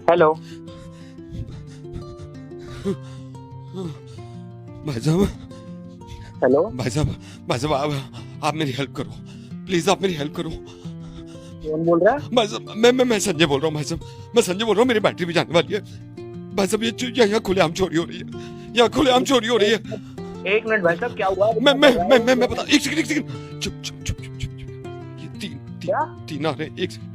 Hello. भाई साहब, hello. भाई साहब आप मेरी हेल्प करो प्लीज, आप मेरी हेल्प करो। कौन बोल रहा है? भाई साहब मैं संजय बोल रहा हूँ। भाई साहब मैं संजय बोल रहा हूँ, मेरी बैटरी भी जाने वाली है। भाई साहब ये यहाँ खुलेआम चोरी हो रही है, यहाँ खुलेआम चोरी हो रही है। एक मिनट भाई साहब, क्या हुआ? मैं बता, एक सेकंड चुप चुप चुप चुप चुप चुप। ये क्या? तीन आ रहे हैं, एक सेकंड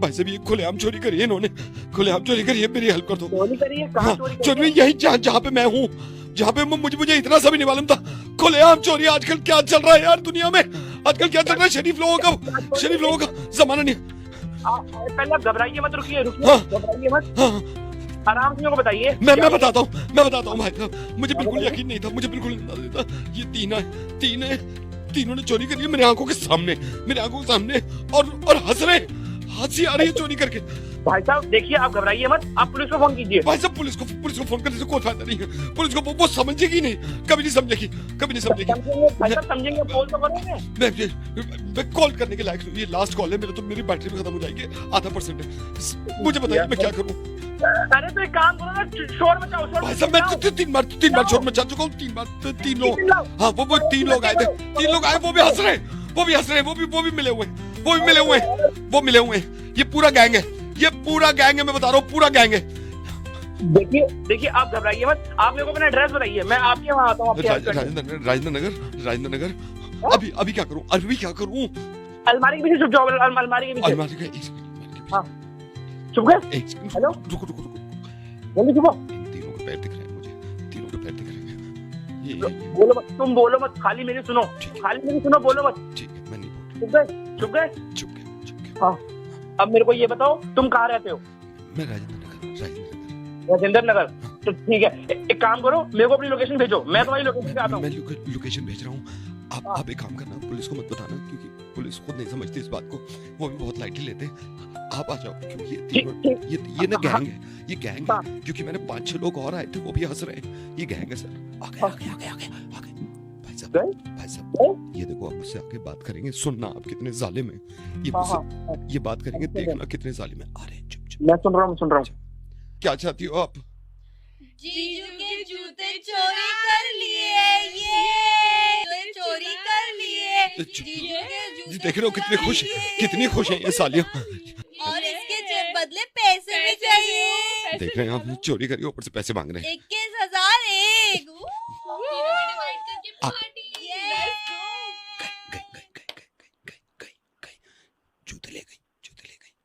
भाई साहब ये खुलेआम चोरी करी है इन्होंने, खुलेआम चोरी करी है, मेरी हेल्प कर दो। चोरी करी है? कहाँ हाँ, चोरी करी चोरी है? यही जहाँ पे मैं हूँ, जहाँ पे मुझे इतना सा भी नहीं मालूम था। खुलेआम चोरी आजकल क्या चल रहा है यार दुनिया में, आजकल क्या चल रहा है। शरीफ लोगों का जमाना नहीं है। पहले आप घबराइए मत, रुकिए हाँ। घबराइए मत, हाँ आराम से मेरे को बताइए। मैं बताता हूँ भाई साहब, मुझे बिल्कुल यकीन नहीं था, मुझे बिल्कुल नहीं था। ये तीनों ने चोरी करी है मेरी आंखों के सामने, और हंस रहे, हंसी आ रही है चोरी करके। भाई साहब देखिए, आप घबराइए मत, आप पुलिस को फोन कीजिए। भाई साहब पुलिस को फोन करने से कोई फायदा नहीं है। पुलिस को वो समझेगी नहीं, कभी नहीं समझेगी। भाई साहब समझेंगे, बोल तो करेंगे। मैं कॉल करने के लायक, ये लास्ट कॉल है मेरा, तो मेरी बैटरी भी खत्म हो जाएगी, आधा % है। मुझे बताइए मैं क्या करूं। अरे तो एक काम करो ना, शोर मचाओ, भाई साहब मैं तीन बार शोर मचा चुका हूँ, तीन लोग। हाँ वो 3 लोग आए थे, 3 लोग आए, वो भी हंस रहे, वो भी मिले हुए हैं। ये पूरा गैंग है, मैं बता रहा हूँ, पूरा गैंग है। देखिए आप घबराइए मत, आप मेरे को अपना एड्रेस बताइए, मैं आपके वहाँ आता हूँ। राजेंद्र नगर। अभी क्या करूँ? अलमारी के पीछे छुप जाओ, अलमारी के पीछे। अलमारी का एक सेकंड। हाँ। चुप गए? एक सेकंड, हेलो? रुको। जल्दी छुपो। इन तीनों के पैर दिख रहे हैं मुझे, तीनों के पैर दिख रहे हैं। ये बोलो मत, तुम बोलो मत, खाली मेरी सुनो, बोलो मत। ठीक है, मैं नहीं बोल। चुप गए? चुप गए। हाँ। अब मेरे को ये बताओ, तुम कहाँ रहते हो? मैं राजेंद्र नगर। राजेंद्र नगर। तो ठीक है, एक काम करो, मेरे को अपनी लोकेशन भेजो, मैं तुम्हारी लोकेशन पे आता हूँ। मैं लोकेशन भेज रहा हूँ। आप एक काम करना, पुलिस को मत बताना, क्योंकि पुलिस खुद नहीं समझती इस बात को, वो भी बहुत लाइटली लेते हैं। आप आ जाओ, क्योंकि ये ना गैंग है, ये गैंग है, क्योंकि मैंने 5-6 लोग और आए थे, वो भी हंस रहे हैं। ये गैंग है सर। आगे। भाई साहब ये देखो, आप मुझसे आके बात करेंगे, सुनना आप कितने जालिम हैं। ये मुझसे ये बात करेंगे, देखना कितने जालिम हैं। अरे चुप। मैं सुन रहा हूँ। क्या चाहती हो आप? जीजू के जूते चोरी कर लिए, ये चोरी कर लिए। जीजू के जूते देख रहे हो कितनी खुश हैं ये सालियां। और इसके बदले पैसे भी चाहिए। देख रहे हैं आप, चोरी करी, ऊपर से पैसे मांग रहे हैं। 21,000 एक। गई। जूते ले गई।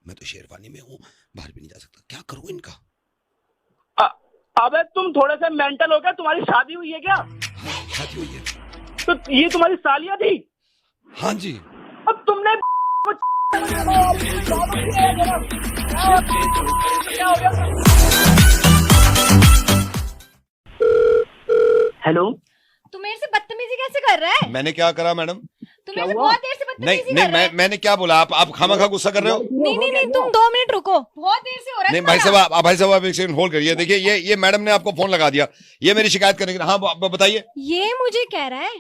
मैं तो शेरवानी में हूँ, बाहर भी नहीं जा सकता। क्या करूँ इनका? अबे तुम थोड़े से मेंटल हो गया? तुम्हारी शादी हुई है क्या? शादी हुई है। तो ये तुम्हारी सालियां थी? हाँ जी। अब तुमने हेलो? तू मेरे से बदतमीजी कैसे कर रहा है? मैंने क्या करा मैडम? तू मेरे से बहुत देर से बदतमीजी कर रहा है। मैंने क्या बोला? आप खामखा गुस्सा कर रहे हो? नहीं, तुम 2 मिनट रुको, बहुत देर से हो रहा है। नहीं भाई साहब आप एक सेकंड होल्ड करिए। देखिए ये मैडम ने आपको फोन लगा दिया, ये मेरी शिकायत करने के। हाँ बताइए। ये मुझे कह रहा है,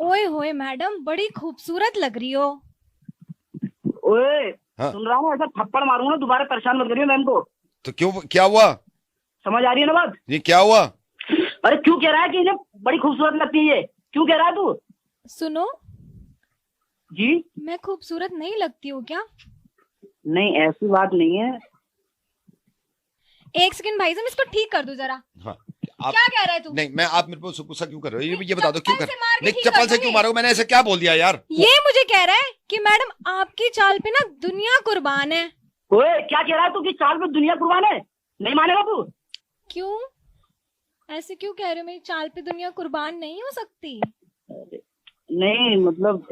ओए होए मैडम बड़ी खूबसूरत लग रही हो। ओए हाँ? सुन रहा हूँ, ऐसा थप्पड़ मारूंगा, दोबारा परेशान मत करिए मैम को। तो क्यों, क्या हुआ? समझ आ रही है ना बात? ये क्या हुआ? अरे क्यों कह रहा है कि इन्हें बड़ी खूबसूरत लगती है? क्यों कह रहा है तू? सुनो जी? मैं खूबसूरत नहीं लगती हूँ क्या? नहीं ऐसी बात नहीं है। एक सेकंड भाई साहब, इसको ठीक कर दो जरा। हाँ, क्या कह रहा है तू? नहीं, मैं आप मेरे को गुस्सा क्यों कर रहे हो? ये बता दो, क्यों कर? चप्पल से मार के नहीं, ठीक चप्पल कर से क्यों दूंगी। मारो? मैंने ऐसे क्या बोल दिया यार? ये मुझे कह रहा है कि मैडम आपकी चाल पे ना दुनिया कुर्बान है। ओए क्या कह रहा है तू कि चाल पे दुनिया कुर्बान है? नहीं मानेगा तू? क्यों ऐसे क्यों कह रहे हो? मेरी चाल पे दुनिया कुर्बान नहीं हो सकती। नहीं मतलब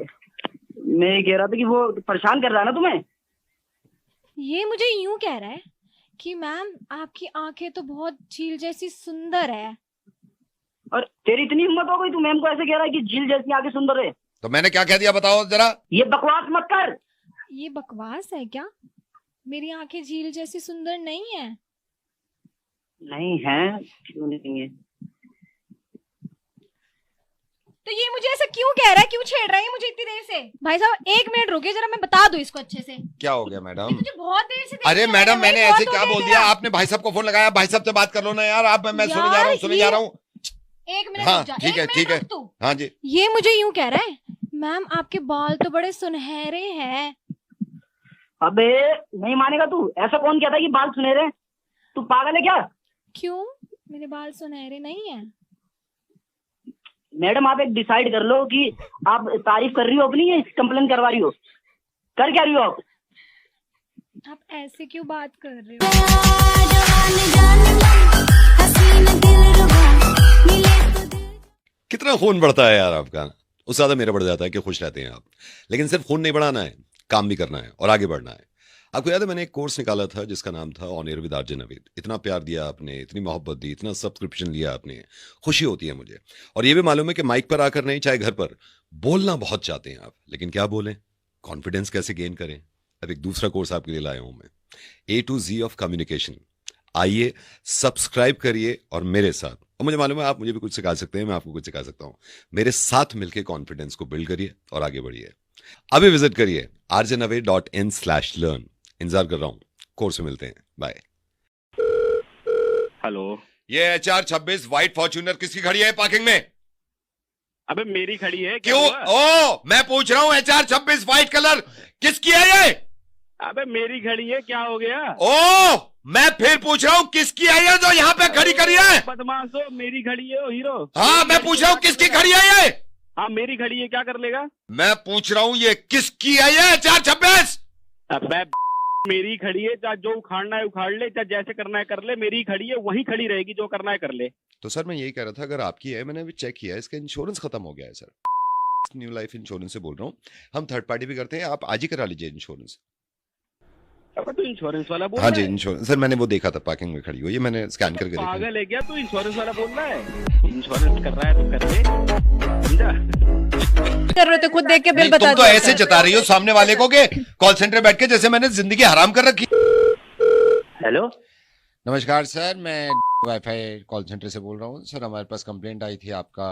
मैं ये कह रहा था कि वो परेशान कर रहा है ना तुम्हें। ये मुझे यूं कह रहा है कि मैम आपकी आंखें तो बहुत झील जैसी सुंदर है। और तेरी इतनी हिम्मत हो गई, तू मैम को ऐसे कह रहा है कि झील जैसी आंखें सुंदर है? तो मैंने क्या कह दिया बताओ जरा? ये बकवास मत कर। ये बकवास है क्या? मेरी आंखें झील जैसी सुंदर नहीं है। नहीं है? क्यों नहीं है? तो ये मुझे ऐसा क्यों कह रहा है, क्यों छेड़ रहा है ये मुझे इतनी देर से? भाई साहब 1 मिनट रुकिए जरा, मैं बता दूं इसको अच्छे से। क्या हो गया मैडम? मुझे बहुत देर से अरे मैडम मैंने ऐसे क्या बोल दिया? आपने भाई साहब को फोन लगाया, भाई साहब से बात कर लो ना यार। आप मैं सुने जा रहा हूँ, सुने जा रहा हूँ। 1 मिनट हाँ रुक जा, ठीक है 1 ठीक है। मिनट रुक तू। हाँ जी। ये मुझे यूं कह रहा है, मैम आपके बाल तो बड़े सुनहरे हैं। अबे नहीं मानेगा तू, ऐसा कौन कहता है कि बाल सुनहरे हैं? तू पागल है क्या? क्यों, मेरे बाल सुनहरे नहीं है? मैडम आप एक डिसाइड कर लो कि आप तारीफ कर रही हो अपनी या कंप्लेन करवा रही हो, कर क्या रही हो आप? आप ऐसे क्यों बात कर रहे हो? कितना खून बढ़ता है यार आपका, उससे ज्यादा मेरा बढ़ जाता है कि खुश रहते हैं आप। लेकिन सिर्फ खून नहीं बढ़ाना है, काम भी करना है और आगे बढ़ना है। आपको याद है मैंने एक कोर्स निकाला था जिसका नाम था on air with RJ Naveed. इतना प्यार दिया आपने, इतनी मोहब्बत दी, इतना सब्सक्रिप्शन लिया आपने, खुशी होती है मुझे। और ये भी मालूम है कि माइक पर आकर नहीं, चाहे घर पर बोलना बहुत चाहते हैं आप, लेकिन क्या बोलें, कॉन्फिडेंस कैसे गेन करें। अब एक दूसरा कोर्स आपके लिए लाया हूं मैं, A to Z of communication. आइए सब्सक्राइब करिए और मेरे साथ, और मुझे मालूम है आप मुझे भी कुछ सिखा सकते हैं, मैं आपको कुछ सिखा सकता हूं। मेरे साथ मिलकर कॉन्फिडेंस को बिल्ड करिए और आगे बढ़िए। अभी विजिट करिए rjnaved.in/learn। इंतजार कर रहा हूं, कोर्स में मिलते हैं, बाय। हेलो, ये HR 26 व्हाइट फॉर्च्यूनर किसकी खड़ी है पार्किंग में? अबे मेरी खड़ी है। क्यों? ओ मैं पूछ रहा हूँ HR 26 व्हाइट कलर किसकी है ये? अबे मेरी खड़ी है, क्या हो गया? ओ मैं फिर पूछ रहा हूँ किसकी है ये जो यहाँ पे खड़ी करी है? बदमाशो, मेरी खड़ी है ओ हीरो। हाँ मैं पूछ रहा हूँ किसकी खड़ी है ये? हाँ मेरी खड़ी है, क्या कर लेगा? मैं पूछ रहा हूँ ये किसकी है ये HR 26? अबे मेरी खड़ी है, चाहे जो उखाड़ना है उखाड़ ले, चाहे जैसे करना है कर ले, मेरी खड़ी है वहीं खड़ी रहेगी, जो करना है कर ले। तो सर मैं यही कह रहा था, अगर आपकी है, मैंने अभी चेक किया है, इसका इंश्योरेंस खत्म हो गया है सर। न्यू लाइफ इंश्योरेंस से बोल रहा हूँ, हम थर्ड पार्टी भी करते हैं, आप आज ही करा लीजिए इंश्योरेंस। अब तो इंश्योरेंस वाला बोल हाँ रहा जी है? इंश्योरेंस सर, मैंने वो देखा था पार्किंग में खड़ी हुई है, मैंने स्कैन करके देखा। पागल है क्या तू? इंश्योरेंस वाला बोल रहा है? इंश्योरेंस कर रहा है तो कर ले, समझा? कर रहे थे खुद देख के बिल नहीं, बता तुम तो दिया ऐसे सर। जता रही हो सामने वाले को के कॉल सेंटर बैठ के जैसे मैंने जिंदगी हराम कर रखी। हेलो नमस्कार सर, मैं वाईफाई कॉल सेंटर से बोल रहा हूँ। सर हमारे पास कंप्लेंट आई थी, आपका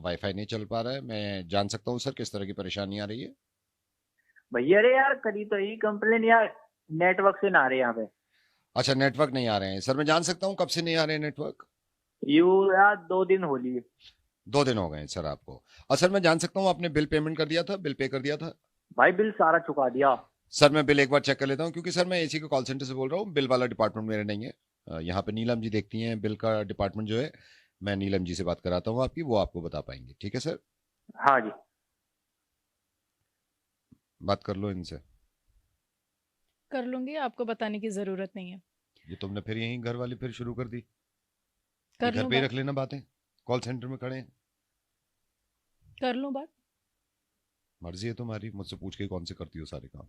वाईफाई नहीं चल पा रहा है। मैं जान सकता हूँ सर किस तरह की परेशानी आ रही है? भैया अरे यार करी तो ही कंप्लेन यार, नेटवर्क से ना आ रहे यहाँ पे। अच्छा नेटवर्क नहीं आ रहे हैं। सर मैं जान सकता हूँ कब से नहीं आ रहे हैं नेटवर्क? यू यार 2 दिन हो लिए। 2 दिन हो गए हैं सर आपको। और सर मैं जान सकता हूँ आपने बिल पेमेंट कर दिया था, बिल पे कर दिया था? भाई बिल सारा चुका दिया। सर मैं बिल एक बार चेक कर लेता हूँ, क्योंकि सर मैं एसी के कॉल सेंटर से बोल रहा हूँ, बिल वाला डिपार्टमेंट मेरे नहीं है। यहाँ पे नीलम जी देखती हैं बिल का डिपार्टमेंट जो है। मैं नीलम जी से बात कराता हूँ आपकी, वो आपको बता पाएंगे। ठीक है सर, हाँ जी बात कर लो इनसे। कर लूंगी, आपको बताने की जरूरत नहीं है। ये तुमने फिर यही घर वाली फिर शुरू कर दी। कर घर लूं पे ही बात, रख लेना बातें, कॉल सेंटर में खड़े हैं। कर लूं बात। मर्जी है तुम्हारी, मुझसे पूछ के कौन से करती हो सारे काम।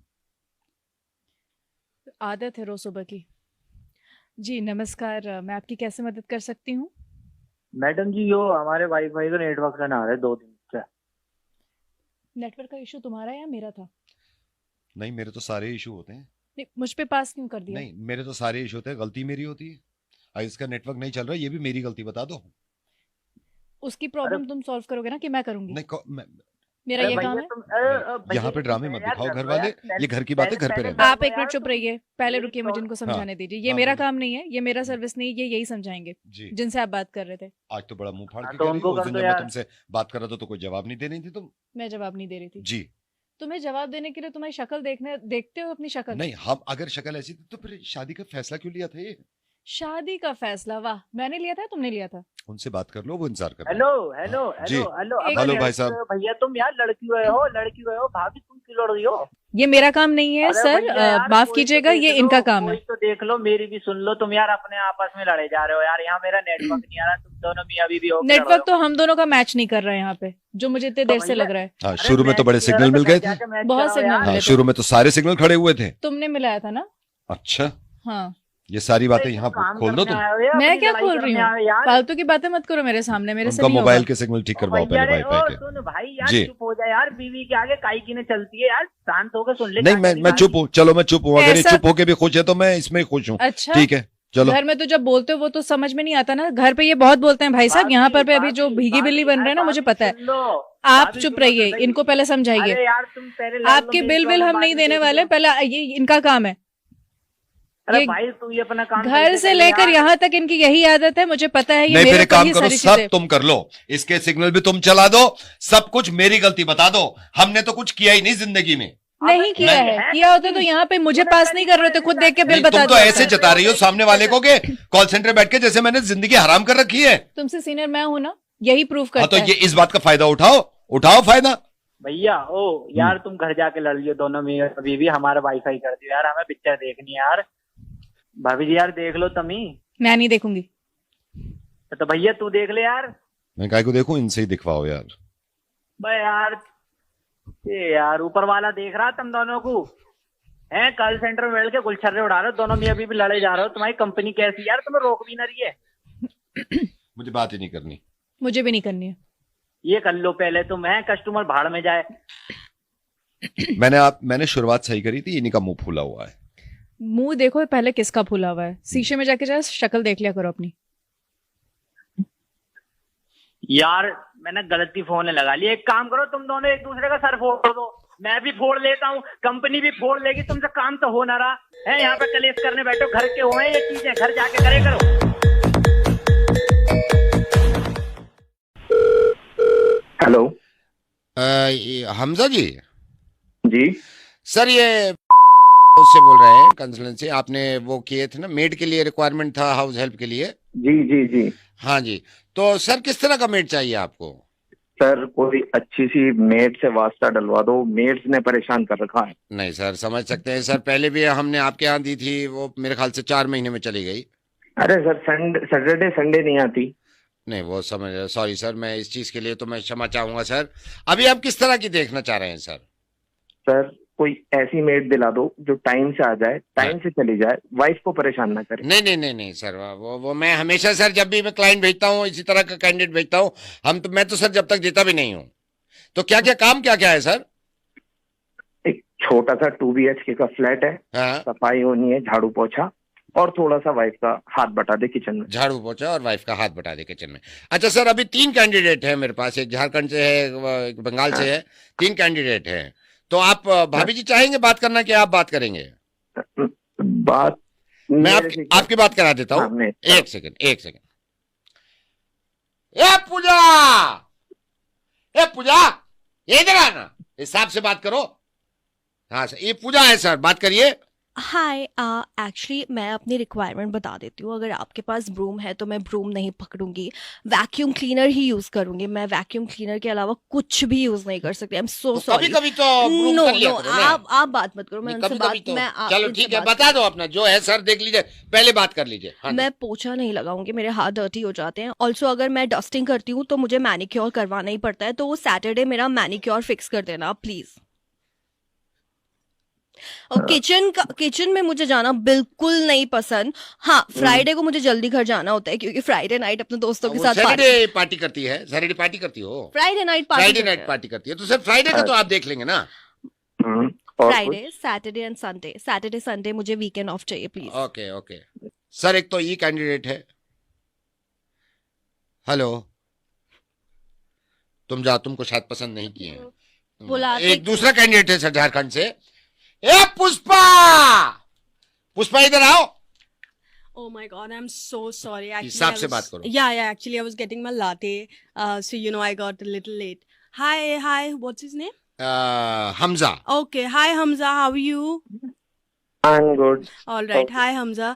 आदत है रोज सुबह की। जी नमस्कार, मैं आपकी कैसे मदद कर सकती हूँ? मैडम जी, यो हमारे वाईफाई का नेटवर्क से ना आ रहा है 2 दिन से। नेटवर्क का इशू तुम्हारा है या मेरा था? नहीं मेरे तो सारे इशू होते हैं। नहीं, मुझ पे पास क्यों कर दिया? नहीं मेरे तो सारे इशू होते हैं, गलती मेरी होती है। और इसका नेटवर्क नहीं चल रहा, ये भी मेरी गलती, बता दो। उसकी प्रॉब्लम तुम सॉल्व करोगे ना कि मैं करूंगी? नहीं मेरा ये काम है। यहाँ पे ड्रामे मत दिखाओ घर वाले, ये घर की बातें घर पे रहना। आप एक मिनट चुप रहिए, पहले रुकिए, मुझे इनको समझाने दीजिए। ये मेरा काम नहीं है, ये मेरा सर्विस नहीं, ये यही समझाएंगे जी। जिनसे आप बात कर रहे थे। आज तो बड़ा मुंह फाड़ के तो कह रही हो। उनको उस कर दिन दो जब मैं यार। तुमसे बात कर रहा था तो कोई जवाब नहीं दे रही थी तुम। मैं जवाब नहीं दे रही थी जी तुम्हें जवाब देने के लिए। तुम्हारी शक्ल देखते हो अपनी शक्ल? नहीं, हम अगर शक्ल ऐसी थी तो फिर शादी का फैसला क्यों लिया था? ये शादी का फैसला, वाह, मैंने लिया था तुमने लिया था? उनसे बात कर लो, वो इंतजार कर रहे हैं। हेलो हेलो जी। हेलो हेलो एक हेलो अब भाई साहब। भैया तुम यार लड़की हुए हो भाभी, तुम क्यों लड़ रही हो? ये मेरा काम नहीं है अरे सर, भैया यार, माफ कोई तो कीजिएगा, देख ये लो, इनका काम कोई है। तो देख लो, मेरी भी सुन लो। तुम यार अपने आपस में लड़े जा रहे हो यार, यहाँ मेरा नेटवर्क नहीं आ रहा, तुम दोनों मियां बीवी हो। नेटवर्क तो हम दोनों का मैच नहीं कर रहा है यहाँ पे, जो मुझे इतने देर से भैया- लग रहा है। हाँ शुरू में तो बड़े सिग्नल मिल गए थे। बहुत सिग्नल हाँ मिले थे। शुरू में तो सारे सिग्नल खड़े हुए थे। तुमने मिलाया था ना? अच्छा हाँ। ये सारी बातें यहाँ खोल दो तुम। मैं क्या खोल रही हूँ? फालतू की बातें मत करो मेरे सामने, मेरे से उनका नहीं मोबाइल होगा। के सिग्नल ठीक करवाओ पहले वाईफाई के। सुन भाई यार, जी। चुप हो जा यार, बीवी के आगे काई की ने चलती है यार, शांत होकर सुन ले। नहीं मैं चुप हूँ, चलो मैं चुप हूँ। अगर ये ऐसा- चुप होके भी खुश है तो मैं इसमें खुश हूँ। अच्छा, ठीक है चलो घर में तो जब बोलते हो वो तो समझ में नहीं आता ना, घर पे ये बहुत बोलते हैं भाई साहब, यहाँ पर पे अभी जो भीगी बिल्ली बन रहे हैं ना, मुझे पता है। आप चुप रहिए, इनको पहले समझाइए। अरे यार तुम पहले आपके बिल हम नहीं देने वाले, पहले ये इनका काम है। अरे ये भाई तू ये अपना काम घर से लेकर यहाँ तक इनकी यही आदत है, मुझे पता है। ये नहीं, फिर मेरे एक ऊपर काम ही करो, सारी सब चीजें। तुम कर लो, इसके सिग्नल भी तुम चला दो, सब कुछ मेरी गलती बता दो। हमने तो कुछ किया ही नहीं जिंदगी में। नहीं किया नहीं। है, किया होता तो यहाँ पे मुझे पास नहीं कर रहे थे, खुद देख के बिल नहीं, बता तुम तो दिया ऐसे होता। जता रही हो सामने वाले को के कॉल सेंटर बैठ के जैसे मैंने जिंदगी हराम कर रखी है। तुमसे सीनियर मैं हूँ ना, यही प्रूफ हाँ, तो करता ये है। इस बात का फायदा उठाओ फायदा। भैया ओ यार तुम घर जाके लड़ लियो दोनों में बीवी, हमारा वाईफाई कर दियो यार, हमें पिक्चर देखनी है यार। भाभी जी यार देख लो तुम ही। मैं नहीं देखूंगी। तो भैया तू देख ले यार। मैं काय को देखूं, इनसे ही दिखवाओ यार। भाई यार ये यार ऊपर वाला देख रहा तुम दोनों को है, कॉल सेंटर में बैठ के गुलछर्रे उड़ा रहे हो दोनों मियां बीवी, लड़े जा रहे हो। तुम्हारी कंपनी कैसी यार, तुम्हें रोक भी ना रही है। मुझे बात ही नहीं करनी। मुझे भी नहीं करनी है। ये कर लो पहले तुम, है कस्टमर भाड़ में जाए। मैंने शुरुआत सही करी थी, इन्हीं का मुंह फूला हुआ है। मुंह देखो पहले किसका फूला हुआ है, शीशे में जाके जरा शक्ल देख लिया करो अपनी। यार मैंने गलती फोन लगा ली, एक काम करो तुम दोनों एक दूसरे का सर फोड़ दो, मैं भी फोड़ लेता हूँ, कंपनी भी फोड़ लेगी, तुमसे काम तो हो ना रहा है। यहाँ पे कलेश करने बैठो, घर के हुए ये चीजें, घर जाके करे करो। हेलो हमजा जी। जी सर ये उससे बोल रहे हैं कंसल्टेंसी, आपने वो किए थे ना मेड के लिए, रिक्वायरमेंट था हाउस हेल्प के लिए। जी जी जी हाँ जी, तो सर किस तरह का मेड चाहिए आपको? सर कोई अच्छी सी मेड से वास्ता डलवा दो, मेड्स ने परेशान कर रखा है। नहीं सर, समझ सकते हैं सर, पहले भी हमने आपके यहाँ दी थी, वो मेरे ख्याल से 4 महीने में चली गई। अरे सर सैटरडे संडे नहीं आती। नहीं वो समझ, सॉरी सर, मैं इस चीज के लिए तो मैं क्षमा चाहूंगा सर। अभी आप किस तरह की देखना चाह रहे हैं सर? सर कोई ऐसी मेड दिला दो जो टाइम से आ जाए, टाइम से चली जाए, वाइफ को परेशान ना करे। नहीं नहीं नहीं नहीं सर, वो मैं हमेशा सर जब भी मैं क्लाइंट भेजता हूँ, इसी तरह का कैंडिडेट भेजता हूँ, मैं तो सर जब तक देता भी नहीं हूँ। तो क्या क्या काम क्या क्या है सर? एक छोटा सा 2 BHK का फ्लैट है, हाँ, सफाई होनी है, झाड़ू पोछा, और थोड़ा सा वाइफ का हाथ बटा दे किचन में। झाड़ू पोछा और वाइफ का हाथ बटा दे किचन में। अच्छा सर, अभी 3 कैंडिडेट है मेरे पास, एक झारखंड से है, एक बंगाल से है, 3 कैंडिडेट हैं। तो आप भाभी जी चाहेंगे बात करना कि आप बात करेंगे? बात मैं आपकी बात करा देता हूँ। एक सेकंड। ए पूजा, ये इधर आना, हिसाब से बात करो। हाँ सर, ये पूजा है सर, बात करिए। हाय, एक्चुअली मैं अपनी रिक्वायरमेंट बता देती हूँ। अगर आपके पास ब्रूम है तो मैं ब्रूम नहीं पकड़ूंगी, वैक्यूम क्लीनर ही यूज करूंगी। मैं वैक्यूम क्लीनर के अलावा कुछ भी यूज नहीं कर सकती। I am so sorry. कभी कभी तो ब्रूम नो कर लिया नो, करो ना। आप बात मत करो, मैं उनसे कभी बात कभी तो मैं चलो इनसे ठीक है, बात- बता दो अपना जो है सर, देख लीजिए, पहले बात कर लीजिए। हाँ मैं पोछा नहीं लगाऊंगी, मेरे हाथ डर्टी हो जाते हैं। ऑल्सो अगर मैं डस्टिंग करती हूँ तो मुझे मैनिक्योर करवाना ही पड़ता है, तो वो सैटरडे मेरा मैनिक्योर फिक्स कर देना प्लीज। और किचन में मुझे जाना बिल्कुल नहीं पसंद। हाँ, फ्राइडे को मुझे जल्दी घर जाना होता है क्योंकि फ्राइडे नाइट अपने दोस्तों के साथ सैटरडे पार्टी करती है, सैटरडे पार्टी करती हो? फ्राइडे नाइट पार्टी करती है, तो सर फ्राइडे का तो आप देख लेंगे ना। Friday, Saturday and Sunday. Saturday Sunday मुझे वीकेंड ऑफ चाहिए प्लीज। ओके सर, एक तो ये कैंडिडेट है। हेलो, तुम जाओ, तुमको शायद पसंद नहीं किए हैं। बुलाते एक दूसरा कैंडिडेट है सर झारखंड से। ए पुष्पा इधर आओ। Oh my God, I'm so sorry. Actually, हिसाब I से was- बात करो। Yeah. Actually, I was getting my latte, so I got a little late. Hi. What's his name? Hamza. Okay. Hi, Hamza. How are you? I'm good. All right. Okay. Hi, Hamza.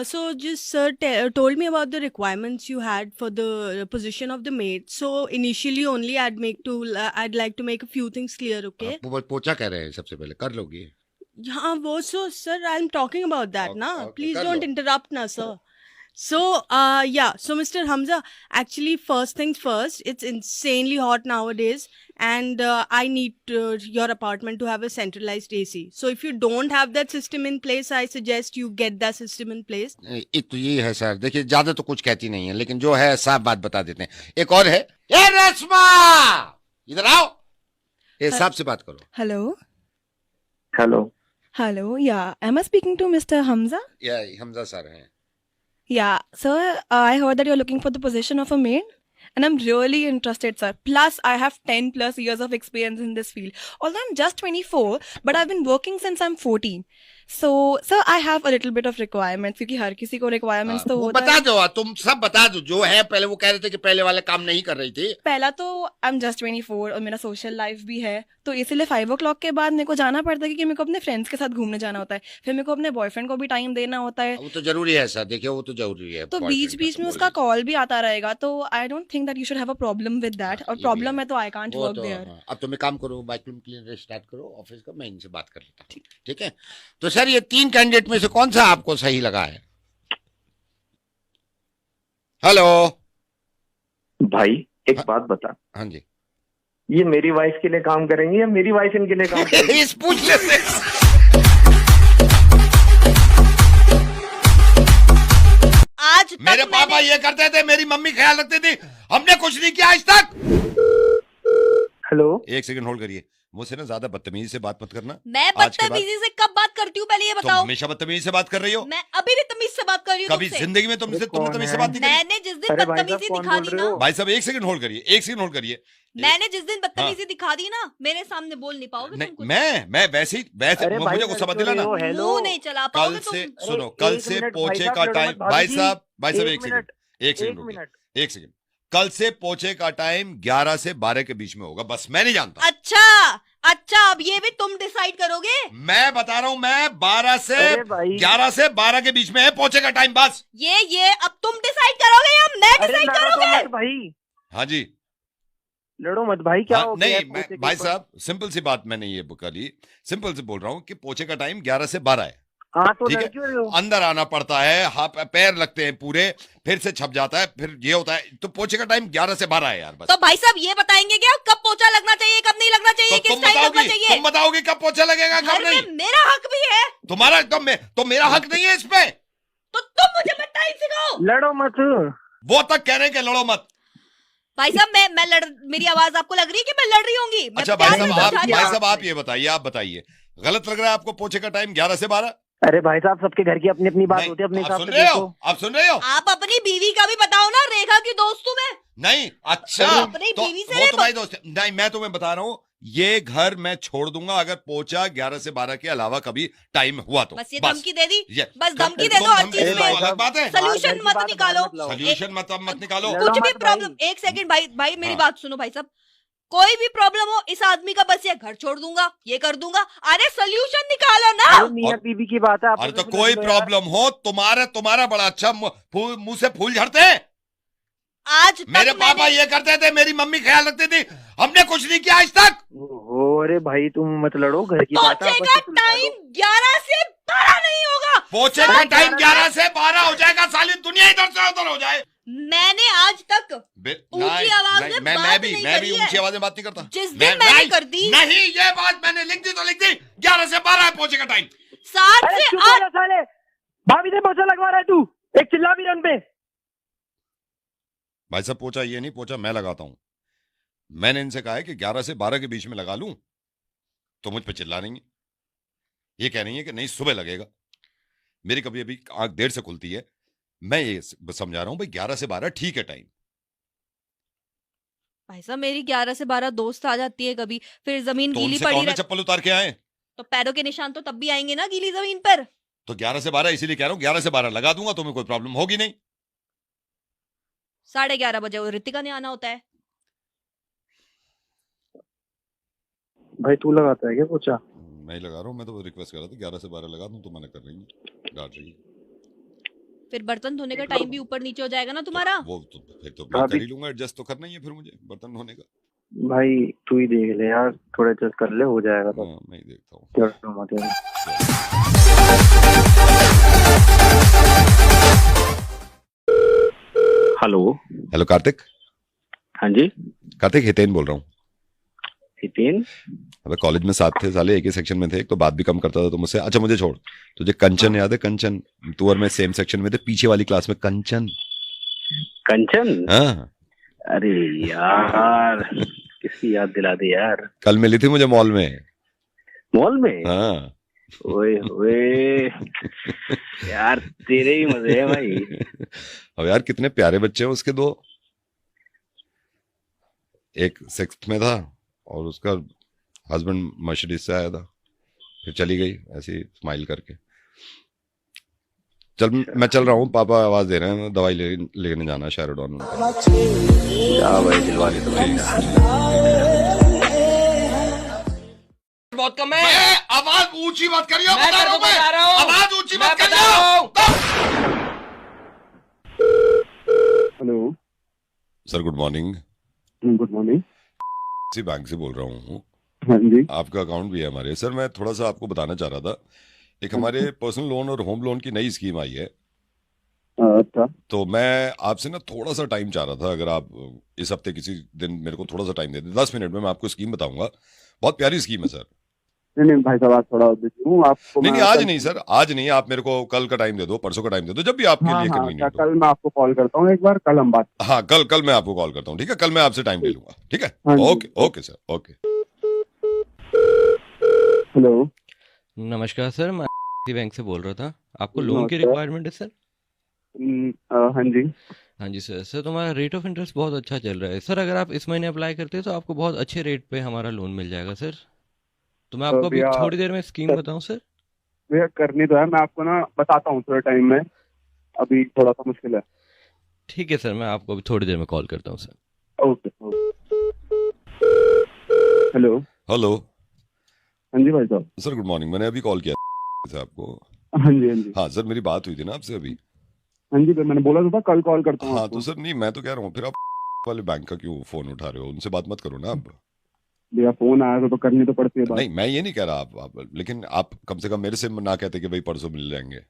So just sir told me about the requirements you had for the position of the maid. So initially only I'd like to make a few things clear. Okay. पोछा कह रहे हैं, सबसे पहले कर लोगी? हाँ वो sir I'm talking about that Okay, ना. okay, Please कर don't लो। interrupt ना sir. So so Mr. Hamza, actually first things first, it's insanely hot nowadays and I need your apartment to have a centralized AC. So if you don't have that system in place, I suggest you get that system in place. एक तो ये है sir, देखिए ज्यादा तो कुछ कहती नहीं है, लेकिन जो है साफ बात बता देते हैं। एक और है, ये रेशमा इधर आओ, ये साहब से बात करो। Hello, yeah am I speaking to mister Hamza? ये हमजा सर हैं। Yeah, sir, I heard that you're looking for the position of a maid. And I'm really interested, sir. Plus, I have 10 plus years of experience in this field. Although I'm just 24, but I've been working since I'm 14. So, sir, I have a little bit of requirements क्योंकि हर किसी को requirements तो वो होता बता है. दो, तुम सब बता दो जो है. पहले वो कह रहे थे कि पहले वाले काम नहीं कर रही थी. पहला तो I'm just 24 और मेरा social life भी है, तो इसीलिए 5 o'clock के बाद मेरे को जाना पड़ता है क्योंकि मेरे को अपने फ्रेंड्स के साथ घूमने जाना होता है. फिर मेरे को अपने बॉयफ्रेंड को भी टाइम देना होता है. वो तो जरूरी है सर, देखिए वो तो जरूरी है. तो बीच बीच में उसका कॉल भी आता रहेगा, तो I don't think that you should have a problem with that. और प्रॉब्लम है तो आई कांट वर्क देयर. अब तुम एक काम करो, वैक्यूम क्लीनर स्टार्ट करो ऑफिस का, मैं इनसे बात कर लेता हूँ. ठीक है. तो सर ये 3 कैंडिडेट में से कौन सा आपको सही लगा है? हेलो भाई एक बात बता, हाँ जी. ये मेरी वाइफ के लिए काम करेंगे या मेरी वाइफ इनके लिए काम करेंगे? इस पूछने से आज मेरे पापा ये करते थे, मेरी मम्मी ख्याल रखती थी, हमने कुछ नहीं किया आज तक. हेलो, 1 सेकंड होल्ड करिए. मुझसे ना ज्यादा बदतमीजी से बात मत करना. मैं आज के बाद- बदतमीजी से कब बात करती हूँ पहले ये तुम बताओ. हमेशा बदतमीजी से बात कर रही हो. मैं अभी भी तमीज से बात कर रही हूँ कभी तुमसे. जिंदगी में तुमने तमीज से बात नहीं करी. मैंने जिस दिन अरे भाई साहब, बदतमीजी कौन दिखा बोल दी रहे ना, हो? भाई साहब 1 सेकंड होल्ड करिए. 1 सेकंड होल्ड करिए. मैंने जिस दिन बदतमीजी दिखा दी ना, मेरे सामने बोल नहीं पाओगे तुम नहीं, कुछ. मैं वैसे अरे भाई, मुझे गुस्सा मत दिलाना. हेलो, मुंह नहीं चला कल पाओगे से तुम. सुनो, अरे, कल एक से मिनट, पोछे भाई का साहब, टाइम. लड़ो मत, भाई भाभी साहब जी, 1 सेकंड. 1 सेकंड एक रुकिए. मिनट. 1 सेकंड. कल से पोछे का टाइम 11 से 12 के बीच में होगा. बस मैं नहीं जानता. अच्छा, अब ये भी तुम डिसाइड करोगे. मैं बता रहा हूँ, मैं 12 से अरे भाई, 11 से 12 के बीच में है पोछे का टाइम. बस ये अब तुम डिसाइड करोगे या मैं अरे डिसाइड लड़ो तो करोगे. मत भाई, हाँ जी. लड़ो मत भाई, क्या हाँ, हो गया नहीं पोछे के भाई ऊपर? साहब सिंपल सी बात मैंने ये करी. सिंपल से बोल रहा हूँ कि पोछे का टाइम 11 से 12 है. हाँ तो ठीक है. लड़कियों ने- अंदर आना पड़ता है, हाथ पैर लगते हैं पूरे, फिर से छप जाता है, फिर ये होता है. तो पोछे का टाइम 11 से 12 है यार. बस तो भाई साहब ये बताएंगे क्या कब पोछा लगना चाहिए, कब नहीं लगना चाहिए, तो किस टाइम लगना चाहिए. तुम बताओगी कब पोछा लगेगा, घर कब नहीं. में मेरा हक भी है, तुम्हारा तो मेरा हक नहीं है इस पे. तो तुम मुझे टाइम सिखाओ. लड़ो मत. वो तक कह रहे हैं कि लड़ो मत. भाई साहब मेरी आवाज आपको लग रही है कि मैं लड़ रही होंगी. मैं अच्छा प्यार भाई से साहब समझा रही हूँ. आप ये बताइए, आप बताइए गलत लग रहा है आपको पोछे का टाइम 11 से 12? अरे भाई साहब, सबके घर की अपनी अपनी बात नहीं, होती है, अपने आप हिसाब सुन से रहे हो? देखो. आप सुन रहे हो? आप अपनी बीवी का भी बताओ ना, रेखा की दोस्त हूँ मैं. नहीं. अच्छा अपनी तो बीवी से वो नहीं तुम्हारी दोस्त है. नहीं, मैं तुम्हें बता रहा हूँ, ये घर मैं छोड़ दूंगा अगर पोछा 11 से 12 के अलावा कभी टाइम हुआ तो. बस ये धमकी दे दी. ये- बस धमकी दे तुम दो हर धमकी चीज दे दो, में. अलग बात है. सोल्यूशन घर की मत बात निकालो. मत लाओ. सोल्यूशन मत निकालो. लड़ो कुछ भी मत प्रॉब्लम. भाई. 1 सेकंड भाई मेरी हाँ. बात सुनो भाई साहब. कोई भी प्रॉब्लम हो, इस आदमी का बस ये घर छोड़ दूंगा, ये कर दूंगा. अरे सोल्यूशन निकालो ना. अरे मियां बीवी की बात है. आप अरे तो उसमें कोई लड़ लो यार. प्रॉब्लम हो, तुम्हारा बड़ा अच्छा मुंह से फूल झड़ते हैं. आज तक मेरे पापा ये करते थे, मेरी मम्मी ख्याल रखती थी, हमने कुछ नहीं किया आज तक. ओहो, अरे भाई तुम मत लड़ो, घर की बात है. पोछे आपस का में सुलझा टाइम लो. 11 से 12 नहीं होगा. पोछे का टाइम 11 से 12 हो जाएगा. साली दुनिया इधर से उधर हो जाए. मैंने आज तक ऊंची आवाज में मैं बात भी नहीं मैं करी भी है. ऊंची आवाज में बात नहीं करता. जिस दिन मैंने कर दी. नहीं, ये बात मैंने लिख दी तो लिख दी. 11 से 12 है पोछे का टाइम. 7 अरे से चुप 8. हो जा साले, भाभी से पोछा लगवा रहा है तू. एक चिल्ला भी रन पे. भाई साहब पोछा ये नहीं, पोछा मैं लगाता हूं. मैंने इनसे कहा है कि 11 से 12 के बीच में लगा लूं, तो मुझ पे चिल्ला रही है. ये कह रही है कि नहीं सुबह लगेगा. मेरी कभी अभी आंख देर से खुलती है. मैं ये समझा रहा हूं भाई 11 से 12 ठीक है टाइम. भाई साहब मेरी 11 से 12 दोस्त आ जाती है कभी, फिर जमीन तो गीली उनसे पड़ी कौन रहती, चप्पल उतार के आए? तो पैरों के निशान तो तब भी आएंगे ना गीली जमीन पर. तो 11 से 12 इसीलिए कह रहा हूं, 11 से 12 लगा दूंगा, तुम्हें कोई प्रॉब्लम होगी नहीं. 11:30 बजे वो ऋतिका ने आना होता है. भाई तू लगाता है क्या पोछा? मैं ही लगा रहा हूं. मैं तो रिक्वेस्ट कर रहा था 11 से 12 लगा दूं, तो मना कर रही है, डांट रही है. फिर बर्तन धोने का टाइम भी ऊपर नीचे हो जाएगा ना तुम्हारा. वो तो फिर तो मैं कर ही लूंगा. एडजस्ट तो करना ही है फिर मुझे बर्तन धोने का. भाई तू ही देख ले यार, थोड़ा एडजस्ट कर ले, हो जाएगा. तो हाँ, मैं ही देखता हूँ. लड़ो मत यार. हेलो. हेलो कार्तिक. हाँ जी, कार्तिक हितेन बोल रहा हूँ. हितेन. अबे कॉलेज में साथ थे साले, एक ही सेक्शन में थे. एक तो बात भी कम करता था तो मुझसे. अच्छा मुझे छोड़, तुझे कंचन याद है? कंचन, तू और मैं सेम सेक्शन में थे, पीछे वाली क्लास में. कंचन. कंचन. हाँ, अरे यार, किसकी याद दिला दी यार. कल मिली थी मुझे मॉल में. मॉल में? हाँ. ओए ओए यार तेरे ही मजे है भाई। अब यार कितने प्यारे बच्चे हैं उसके दो, एक 6th में था और उसका हस्बैंड मर्सिडीज से आया था, फिर चली गई ऐसे स्माइल करके। चल मैं चल रहा हूँ, पापा आवाज दे रहे हैं, दवाई लेने जाना है शेरोडॉन। भाई दिलवाले तो बहुत कम है। आवाज ऊंची मत करियो, बता रहा हूं मैं। आवाज ऊंची मत करियो। Hello sir good morning. Good morning. C bank से बोल रहा हूँ। हाँ जी। आपका अकाउंट भी है हमारे। सर मैं थोड़ा सा आपको बताना चाह रहा था, एक हमारे पर्सनल लोन और होम लोन की नई स्कीम आई है। अच्छा। तो मैं आपसे ना थोड़ा सा टाइम चाह रहा था, अगर आप इस हफ्ते किसी दिन मेरे को थोड़ा सा टाइम दे दें, 10 मिनट में मैं आपको स्कीम बताऊंगा। बहुत प्यारी स्कीम है सर। नहीं भाई साहब, आज थोड़ा बिजी हूँ। आपको नहीं आज नहीं सर, आज नहीं, आप मेरे को कल का टाइम दे दो, परसों का टाइम दे दो, जब भी आपके लिए कन्वीनियंट हो। कल मैं आपको कॉल करता हूँ, एक बार कल हम बात। हाँ कल मैं आपको कॉल करता हूँ, ठीक है? कल मैं आपसे टाइम ले लूंगा, ठीक है? Okay sir, okay. हेलो नमस्कार सर, मैं बैंक से बोल रहा था। आपको लोन की रिक्वायरमेंट है सर? हाँ जी। हाँ जी सर तुम्हारा रेट ऑफ इंटरेस्ट बहुत अच्छा चल रहा है सर। अगर आप इस महीने अप्लाई करते हैं तो आपको बहुत अच्छे रेट पे हमारा लोन मिल जाएगा सर। तो मैं आपको अभी थोड़ी देर में स्कीम बताऊं सर? भैया करनी तो है, मैं आपको ना बताता हूँ थोड़े टाइम में, अभी थोड़ा सा मुश्किल है। ठीक है सर, मैं आपको अभी थोड़ी देर में कॉल करता हूँ सर। ओके। Hello hello. हाँ जी भाई साहब। सर गुड मॉर्निंग, मैंने अभी कॉल किया था आपको। हाँ जी। हाँ सर मेरी बात हुई थी ना आपसे अभी। हाँ जी मैंने बोला तो था कल कॉल करता हूँ। हाँ तो सर नहीं, मैं तो कह रहा हूँ फिर आप वाले बैंक का क्यों फोन उठा रहे हो? उनसे बात मत करो ना आप। भैया फोन आया तो करनी तो पड़ती है बात। नहीं मैं ये नहीं कह रहा आप लेकिन आप कम से कम मेरे से ना कहते कि भाई परसों मिल जाएंगे।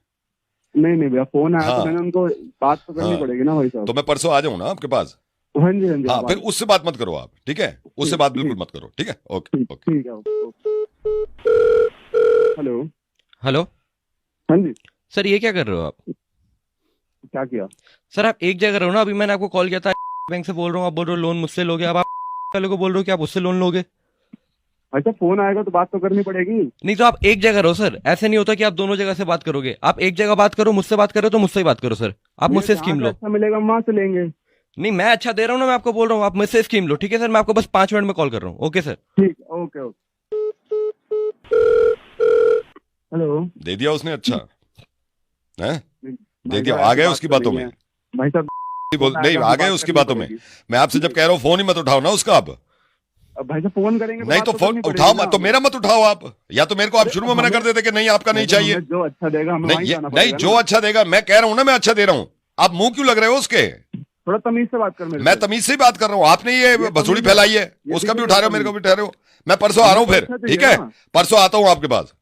नहीं भैया फोन आया तो मैंने उनको बात तो करनी पड़ेगी ना भाई साहब। तो मैं परसों आ जाऊँ ना आपके पास? हाँ जी। हाँ फिर उससे बात मत करो आप, ठीक है? उससे बात बिल्कुल मत करो, ठीक है? ओके ठीक है। हेलो। हाँ जी सर ये क्या कर रहे हो आप? क्या किया सर? आप एक जगह रहो ना। अभी मैंने आपको कॉल किया था, बैंक से बोल रहा हूँ, आप बोल रहे हो लोन मुझसे लोगे। अब आप पहले को बोल रहे हो कि आप उससे लोन लोगे। अच्छा फोन आएगा तो बात तो करनी पड़ेगी। नहीं तो आप एक जगह रहो सर, ऐसे नहीं होता कि आप दोनों जगह से बात करोगे। आप एक जगह बात करो, मुझसे बात करो तो मुझसे ही बात करो सर। आप मुझसे स्कीम लो। अच्छा मिलेगा वहां से लेंगे। नहीं मैं अच्छा दे रहा हूँ ना, मैं आपको बोल रहा हूँ आप मुझसे स्कीम लो, ठीक है सर? मैं आपको बस 5 मिनट में कॉल कर रहा हूँ। Okay sir. ठीक, ओके। हेलो। दे दिया उसने? अच्छा है, दे दिया। आ गए उसकी बातों में भाई साहब? नहीं आ गए उसकी बातों में। मैं आपसे जब कह रहा हूँ फोन ही मत उठाओ ना उसका। अब भाई साहब फोन करेंगे नहीं तो फोन उठाओ मत, तो मेरा मत उठाओ आप। या तो मेरे को आप शुरू में मना कर देते कि नहीं आपका नहीं चाहिए। जो अच्छा देगा नहीं जो अच्छा देगा। मैं कह रहा हूँ ना मैं अच्छा दे रहा हूँ, आप मुंह क्यों लग रहे हो उसके? थोड़ा तमीज से बात कर। मैं तमीज से ही बात कर रहा हूँ। आपने ये भसुड़ी फैलाई है, उसका भी उठा रहे हो, मेरे को भी उठा रहे हो। मैं परसों आ रहा हूँ फिर, ठीक है? परसों आता हूँ आपके पास।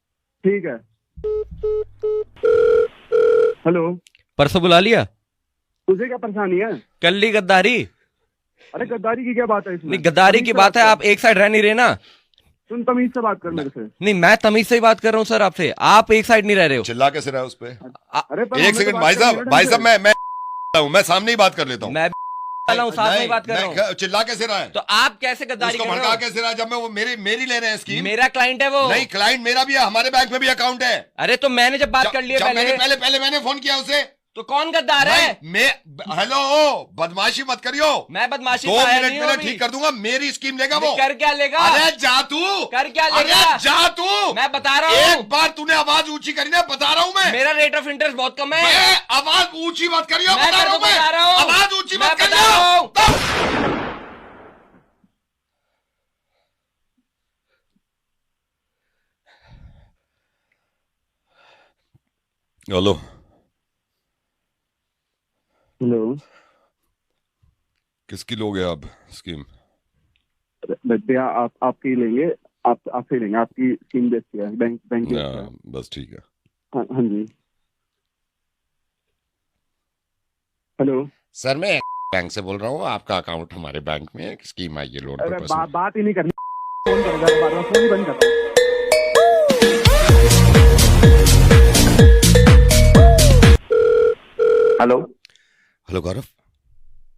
ठीक है। हेलो। परसों बुला लिया? तुझे क्या परेशानी है? कर ली गद्दारी? अरे गद्दारी की क्या बात है इसमें? नहीं गद्दारी की बात है, आप एक साइड रह नहीं रहे ना। तुम तमीज से बात कर मेरे से। नहीं मैं तमीज से ही बात कर रहा हूँ सर आपसे, आप एक साइड नहीं रह रहे हो। चिल्ला कैसे रहा है उस पे? अरे एक सेकंड भाई साहब मैं सामने ही बात कर लेता हूँ। मैं साथ में बात कर रहा हूँ। चिल्ला कैसे रहा है? तो आप कैसे गद्दारी कर रहे हो? भड़का कैसे रहा है जब मैं वो मेरी ले रहे हैं स्कीम? मेरा क्लाइंट है वो। नहीं क्लाइंट मेरा भी है, हमारे बैंक में भी अकाउंट है। अरे तो मैंने जब बात कर लिया पहले मैंने फोन किया उसे। तो कौन गद्दार है? हेलो बदमाशी मत करियो। मैं बदमाशी 2 मिनट में ठीक कर दूंगा। मेरी स्कीम लेगा वो। कर क्या लेगा? अरे जा तू। कर क्या लेगा? अरे जा तू। मैं बता रहा हूँ। एक बार तूने आवाज ऊंची करी ना, बता रहा हूँ मैं। मेरा रेट ऑफ इंटरेस्ट बहुत कम है। आवाज ऊंची मत करियो, मैं बता रहा हूँ मैं। आवाज ऊंची मत करियो। हेलो। हेलो। किसकी लोगे आप स्कीम? भैया आपकी लेंगे। आपसे लेंगे। आपकी स्कीम बेचती है बैंक की। बस ठीक है। हाँ जी। हेलो सर मैं बैंक से बोल रहा हूँ, आपका अकाउंट हमारे बैंक में एक स्कीम आई है लोन पर्पस में। बात ही नहीं करनी, फोन करो बार-बार, फोन बंद कर। हेलो। हेलो गौरव।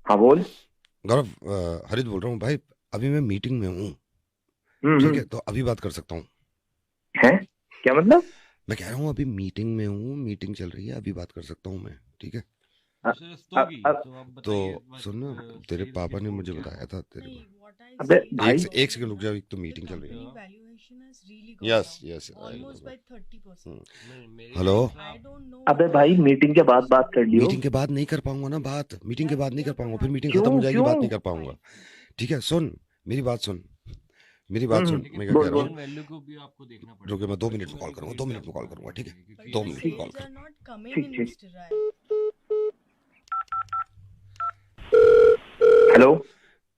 हाँ बोल। गौरव हरित बोल रहा हूँ भाई। अभी मैं मीटिंग में हूँ, ठीक है? तो अभी बात कर सकता हूँ? है क्या मतलब? मैं कह रहा हूँ अभी मीटिंग में हूँ, मीटिंग चल रही है, अभी बात कर सकता हूँ मैं, ठीक है? तो सुन ना, तेरे पापा ने मुझे बताया था तेरे अबे भाई एक सेकंड रुक जाओ, एक तो मीटिंग चल रही है। Yes yes hello. अबे भाई मीटिंग के बाद बात कर लियो। मीटिंग के बाद नहीं कर पाऊंगा ना बात, मीटिंग के बाद नहीं कर पाऊंगा, फिर मीटिंग खत्म हो जाएगी, बात नहीं कर पाऊंगा, ठीक है? सुन मेरी बात सुन, मेरी बात सुन, मैं क्या कह रहा हूँ, रुको मैं 2 मिनट में कॉल करूंगा, 2 मिनट में कॉल करूंगा, ठीक है? 2 मिनट में कॉल कर। ठीक। हेलो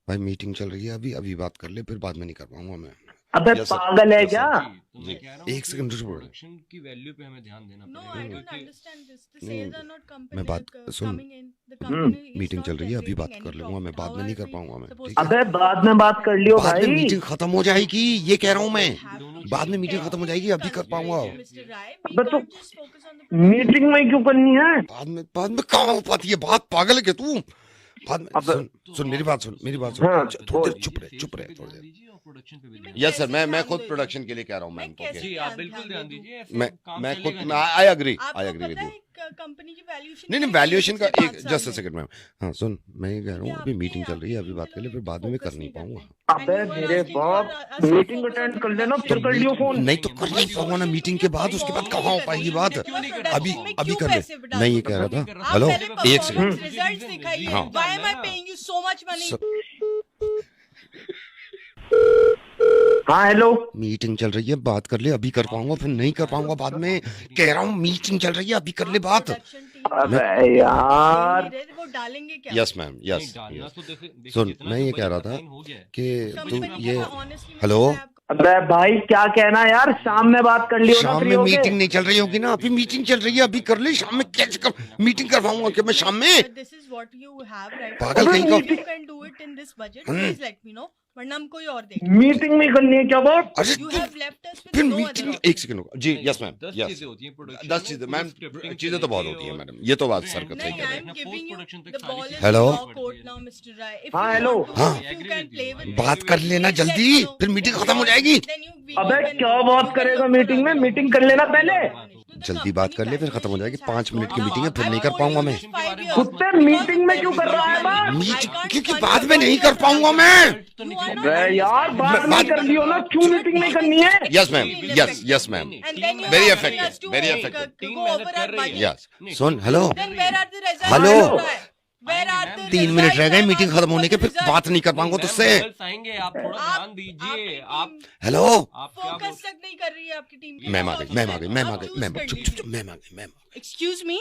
भाई मीटिंग चल रही है, अभी अभी बात कर ले, फिर बाद में नहीं कर पाऊंगा मैं। अबे पागल है क्या? एक सेकंड रुक। प्रोडक्शन की वैल्यू पे हमें ध्यान देना मैं बात सुन, मीटिंग चल रही है, अभी बात कर लूंगा मैं, बाद में नहीं कर पाऊंगा मैं, ठीक है? अबे बाद में बात कर लियो बाद में भाई। मीटिंग खत्म हो जाएगी, ये कह रहा हूँ मैं, बाद में मीटिंग खत्म हो जाएगी, अभी कर पाऊंगा। अबे तो मीटिंग में क्यों करनी है? बाद में कहाँ हो पाती है बात, पागल है क्या तू? बाद में सुन मेरी बात सुन, मेरी बात सुन, हाँ, थोड़ी देर चुप रहे थोड़ी देर। यस सर, मैं खुद प्रोडक्शन के लिए कह रहा हूँ मैम को। जी आप बिल्कुल ध्यान दीजिए, मैं खुद I agree with you. Company की वैल्यूएशन नहीं वैल्यूएशन का एक जस्ट अ सेकंड मैम। हाँ सुन, मैं ये कह रहा हूँ अभी मीटिंग चल रही है, अभी बात कर ले, फिर बाद में मैं कर नहीं पाऊंगा। अबे मेरे बाप, मीटिंग अटेंड कर लेना, फिर कर लियो फोन। नहीं तो कर नहीं पाऊंगा ना मीटिंग के बाद, उसके बाद कहाँ हो पाएगी बात, अभी अभी कर ले। मैं ये कह रहा था, हेलो एक सेकंड, रिजल्ट्स दिखाइए, हाँ। Why am I paying you so much money? हाँ हेलो, मीटिंग चल रही है, बात कर ले, अभी कर पाऊंगा, फिर नहीं कर पाऊंगा बाद में, कह रहा हूँ मीटिंग चल रही है, अभी कर ले बात। अबे यार, वो डालेंगे क्या? Yes ma'am yes. सुन मैं ये कह रहा था कि तू ये, हेलो अबे भाई क्या कहना यार, शाम में बात कर लियो ना, शाम फ्री में होके। मीटिंग नहीं चल रही होगी ना, अभी मीटिंग चल रही है, अभी कर ले, शाम में कैसे मीटिंग कर पाऊंगा क्या मैं शाम में? This is what you have right पागल now. कहीं का। You can do it in this budget. Please let me know. वरना हम कोई और देखें। मीटिंग में करनी है क्या बात? अरे You have left us with फिर no other मीटिंग, option. एक सेकंड होगा जी। यस मैम, यस 10 चीजें मैम, चीजें तो बहुत होती है मैडम, ये तो बात सर का सही नहीं, कह रहे I'm giving you the ball is Hello? in your court now, Mr. Rai. If हाँ, you hello? want to, हाँ। if you can play with बात this, कर लेना please जल्दी, let me know. फिर मीटिंग खत्म हो जाएगी। Then you अबे can- क्या बात करेगा मीटिंग में, मीटिंग कर लेना पहले। जल्दी बात कर ले, फिर खत्म हो जाएगी, 5 मिनट की मीटिंग है, फिर नहीं कर पाऊंगा मैं। कुत्ते मीटिंग में क्यों कर रहा है बात? क्योंकि बाद में नहीं कर पाऊंगा मैं। अबे यार बात नहीं कर लियो ना, क्यों मीटिंग में करनी है? Yes ma'am, yes ma'am, And then you Very are effective, asking us to very go effective. over our budget. Yes. Soon hello, Then where are the results? Hello? Mr. Rai? Where are the 3 minute रह गए results? Meeting खत्म होने के, फिर Results? बात नहीं कर पाऊंगा तुझसे। आएंगे, आप थोड़ा ध्यान दीजिए। आप हेलो फोकस तक नहीं कर रही है आपकी टीम। मैम आ गई, मैम आ गई, मैम आ गई, मैम चुप मैम आ गई, मैम। एक्सक्यूज मी,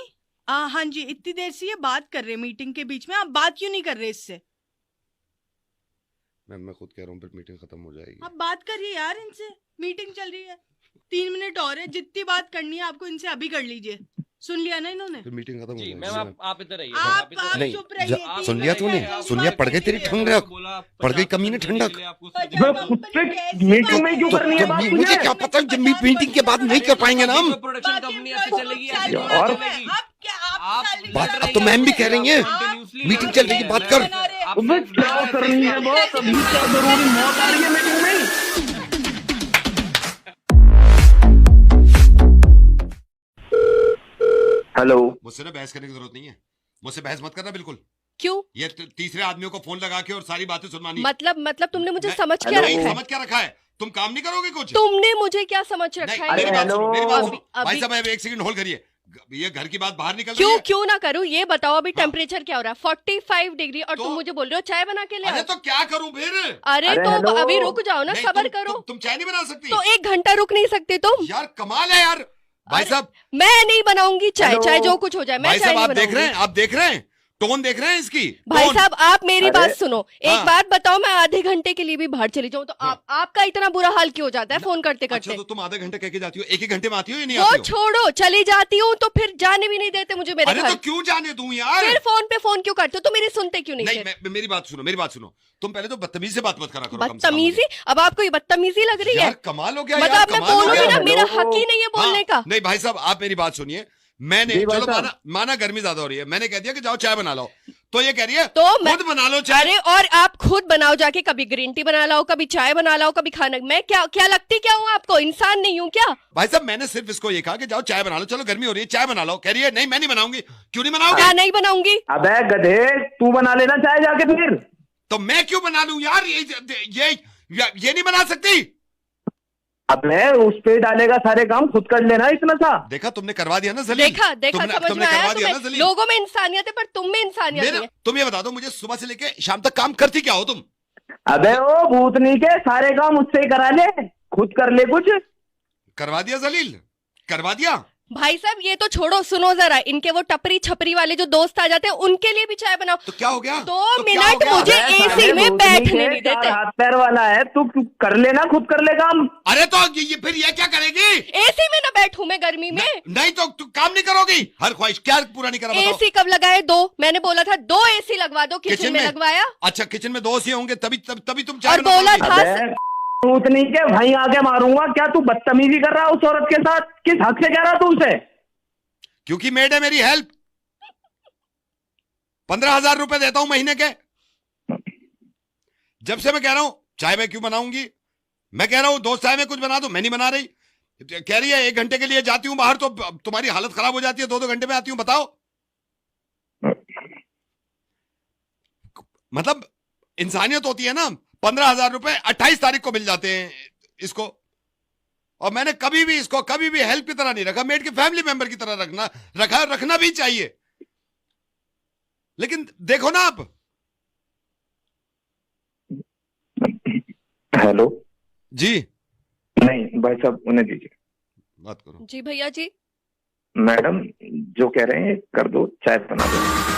हाँ जी, इतनी देर से ये बात कर रहे हैं मीटिंग के बीच में, आप बात क्यों नहीं कर रहे इससे? मैम मैं खुद कह रहा हूँ, फिर मीटिंग खत्म हो जाएगी। आप बात करिए यार इनसे, मीटिंग चल रही है, 3 मिनट और है, जितनी बात करनी है आपको इनसे अभी कर लीजिए। सुन लिया ना इन्होंने? फिर मीटिंग खत्म हो जी जाएगी। मैम, आप इधर आइए। आप नहीं, चुप रहिए। सुन लिया तूने, सुन लिया, पड़ गई तेरी ठंडक, पड़ गई कमीने ठंडक। मीटिंग में क्यों करनी है बात मुझे तुझे? क्या पता, जब मीटिंग के बाद नहीं कर पाएंगे ना हम। प्रोडक्शन कंपनी आपसे चलेगी, यार। बात अब तो मैम भी कह रही हैं, मीटिंग चल रही है, बात कर। अबे क्या करनी है बात, अभी क्या जरूरी मौत आ रही है मीटिंग में? हेलो, मुझसे ना बहस करने की जरूरत नहीं है, मुझसे बहस मत करना बिल्कुल। क्यों? ये तीसरे आदमियों को फोन लगा के और सारी बातें सुनवानी। मतलब तुमने मुझे मैं- समझ क्या नहीं, रखा है? समझ क्या रखा है? तुम काम नहीं करोगे कुछ? तुमने मुझे क्या समझ रखा नहीं, है? मेरी बात सुनो, मेरी बात सुनो। अभी- भाई साहब अब एक सेकंड होल्ड करिए, ये घर की बात बाहर निकल रही क्यों है। क्यों ना करूं, ये बताओ अभी टेम्परेचर क्या हो रहा है? 45 डिग्री, और तुम मुझे बोल रहे हो चाय बना के ले अरे आओ। तो क्या करूं फिर? अरे अरे तो हेलो। अभी रुक जाओ ना, नहीं, सब्र करो। तुम चाय नहीं बना सकती? तो 1 घंटा रुक नहीं सकते तुम? यार कमाल है यार। भाई साहब, मैं नहीं बनाऊंगी चाय, हेलो। चाहे जो कुछ हो जाए, मैं भाई चाय साहब नहीं आप देख रहे हैं, बनाऊंगी। आप देख रहे हैं, टोन देख रहे हैं इसकी? भाई टोन। साहब आप मेरी अरे। बात सुनो, एक हाँ। बात बताओ, मैं आधे घंटे के लिए भी बाहर चली जाऊं तो आपका इतना बुरा हाल क्यों हो जाता है फोन करते अच्छा करते? तो तुम आधे घंटे कह के जाती हो, एक घंटे में आती हो या नहीं वो आती हो? छोड़ो, चली जाती हूँ तो फिर जाने भी नहीं देते मुझे मेरे अरे घर। तो क्यों जाने दूं यार? फिर फोन पे फोन क्यों करते हो? तो मेरी सुनते क्यों नहीं? नहीं फिर मेरी बात सुनो, मेरी बात सुनो। तुम पहले तो बदतमीजी से बात मत करा करो। कम से कम बदतमीजी? अब आपको ये बदतमीजी लग रही है? यार कमाल हो गया मतलब यार, मैं कमाल हो बोलूंगी गया। ना, मेरा हेलो। हक ही नहीं है बोलने का। नहीं भाई साहब आप मेरी बात सुनिए, मैंने जी भाई चलो साहब। माना गर्मी ज्यादा हो रही है, मैंने कह दिया कि जाओ चाय बना लो, तो ये कह रही है तो खुद बना लो चाय। अरे और आप खुद बनाओ जाके, कभी ग्रीन टी बना लाओ, कभी चाय बना लाओ, कभी खाना। मैं क्या लगती क्या हूँ आपको? इंसान नहीं हूँ क्या? भाई साहब मैंने सिर्फ इसको ये कहा कि जाओ चाय बना लो, चलो गर्मी हो रही है चाय बना लो। कह रही है नहीं मैं नहीं बनाऊंगी। क्यों नहीं बनाओगे? क्या नहीं बनाऊंगी? अबे गधे, तू बना लेना चाय जाके फिर। तो मैं क्यों बना लूं यार? ये नहीं बना सकती। अबे उस पे डालेगा सारे काम, खुद कर लेना इतना सा। देखा तुमने करवा दिया ना जलील। देखा समझ में आया तुम्हें? लोगों में इंसानियत है पर तुम में इंसानियत नहीं है। तुम ये बता दो मुझे, सुबह से लेके शाम तक काम करती क्या हो तुम? अबे ओ भूतनी के, सारे काम मुझसे ही करा ले, खुद कर ले कुछ। करवा दिया जलील, करवा दिया। भाई साहब ये तो छोड़ो, सुनो जरा, इनके वो टपरी छपरी वाले जो दोस्त आ जाते हैं उनके लिए भी चाय बनाओ। तो क्या हो गया? 2 मिनट मुझे एसी में बैठने नहीं देते। हाथ पैर वाला है तू, कर लेना, खुद कर ले काम। अरे तो ये फिर ये क्या करेगी? एसी में ना बैठूं मैं गर्मी में? नहीं तो तू काम नहीं करोगी? हर ख्वाहिश क्या पूरा नहीं करा? एसी कब लगाए? 2, मैंने बोला था 2 एसी लगवा दो। किचन में लगवाया। अच्छा किचन में 2 एसी होंगे तभी तुम चाय और बोला था भूतनी के भाई आगे मारूंगा। क्या तू बदतमीजी कर रहा है उस औरत के साथ? किस हक से कह रहा तू उसे? क्योंकि मेड है मेरी हेल्प। 15,000 रुपए देता हूं महीने के। जब से मैं कह रहा हूं चाय मैं क्यों बनाऊंगी, मैं कह रहा हूं दोस्त चाय में कुछ बना दो, मैं नहीं बना रही। कह रही है 1 घंटे के लिए जाती हूं बाहर तो तुम्हारी हालत खराब हो जाती है, 2-2 घंटे में आती हूं। बताओ मतलब इंसानियत होती है ना। 15,000 रुपए 28 तारीख को मिल जाते हैं इसको, और मैंने कभी भी इसको कभी भी हेल्प की तरह नहीं रखा, मेड के फैमिली मेंबर की तरह रखना भी चाहिए। लेकिन देखो ना आप। हेलो जी। नहीं भाई साहब उन्हें दीजिए, बात करो। जी भैया जी। मैडम जो कह रहे हैं कर दो, चाय बना दो।